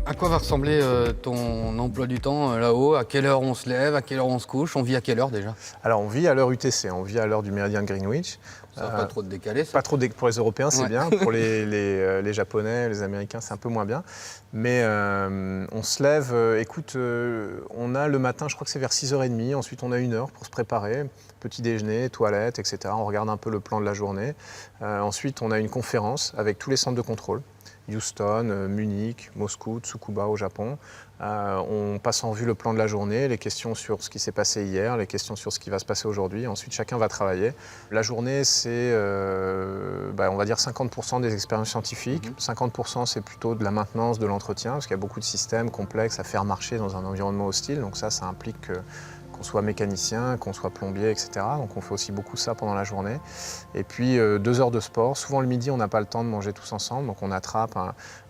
À quoi va ressembler ton emploi du temps là-haut? À quelle heure on se lève? À quelle heure on se couche? On vit à quelle heure déjà? Alors on vit à l'heure UTC, on vit à l'heure du méridien de Greenwich. Ça va pas trop te décaler, ça? Pas trop pour les Européens, c'est Ouais. bien. Pour les Japonais, les Américains, c'est un peu moins bien. Mais on se lève, on a le matin, je crois que c'est vers 6h30. Ensuite, on a 1 heure pour se préparer. Petit déjeuner, toilette, etc. On regarde un peu le plan de la journée. Ensuite, on a une conférence avec tous les centres de contrôle. Houston, Munich, Moscou, Tsukuba au Japon. On passe en revue le plan de la journée, les questions sur ce qui s'est passé hier, les questions sur ce qui va se passer aujourd'hui. Ensuite, chacun va travailler. La journée, c'est, on va dire 50% des expériences scientifiques. 50% c'est plutôt de la maintenance, de l'entretien, parce qu'il y a beaucoup de systèmes complexes à faire marcher dans un environnement hostile. Donc ça implique qu'on soit mécanicien, qu'on soit plombier, etc. Donc on fait aussi beaucoup ça pendant la journée. Et puis 2 heures de sport. Souvent le midi, on n'a pas le temps de manger tous ensemble, donc on attrape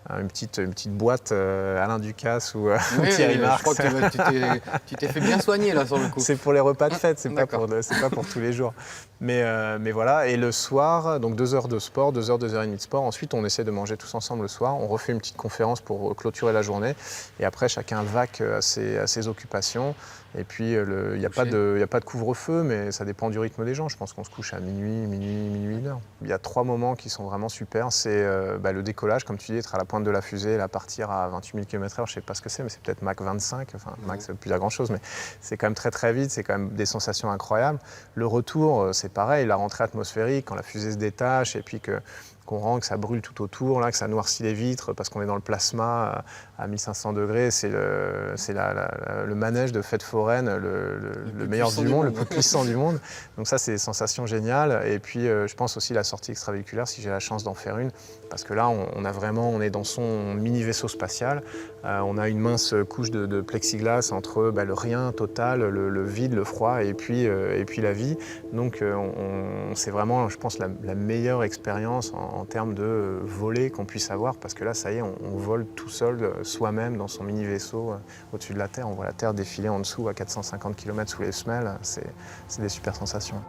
une petite boîte Alain Ducasse ou Thierry Marx. Je crois que tu t'es fait bien soigner là sur le coup. C'est pour les repas de fête, c'est pas pour tous les jours. Mais voilà, et le soir, donc 2 heures de sport, 2 heures, 2h30 de sport. Ensuite, on essaie de manger tous ensemble le soir. On refait une petite conférence pour clôturer la journée. Et après, chacun vaque à ses occupations. Et puis, il n'y a pas de couvre-feu, mais ça dépend du rythme des gens. Je pense qu'on se couche à minuit, 1h. Il y a 3 moments qui sont vraiment super. C'est le décollage, comme tu dis, être à la pointe de la fusée, là, partir à 28 000 km/h. Je ne sais pas ce que c'est, mais c'est peut-être Mach 25. Enfin, Mach, ça ne veut plus dire grand-chose, mais c'est quand même très, très vite. C'est quand même des sensations incroyables. Le retour, c'est pareil. La rentrée atmosphérique, quand la fusée se détache et puis qu'on rentre, que ça brûle tout autour, là, que ça noircit les vitres parce qu'on est dans le plasma à 1500 degrés. C'est le manège de fête foraine, le meilleur du monde, le plus puissant du monde. Donc ça, c'est des sensations géniales. Et puis, je pense aussi la sortie extravéhiculaire, si j'ai la chance d'en faire une, parce que là, on est dans son mini vaisseau spatial. On a une mince couche de plexiglas entre le rien total, le vide, le froid et puis la vie. Donc, c'est vraiment, je pense, la meilleure expérience en termes de voler qu'on puisse avoir, parce que là, ça y est, on vole tout seul, soi-même, dans son mini-vaisseau au-dessus de la Terre. On voit la Terre défiler en dessous à 450 km sous les semelles. C'est des super sensations.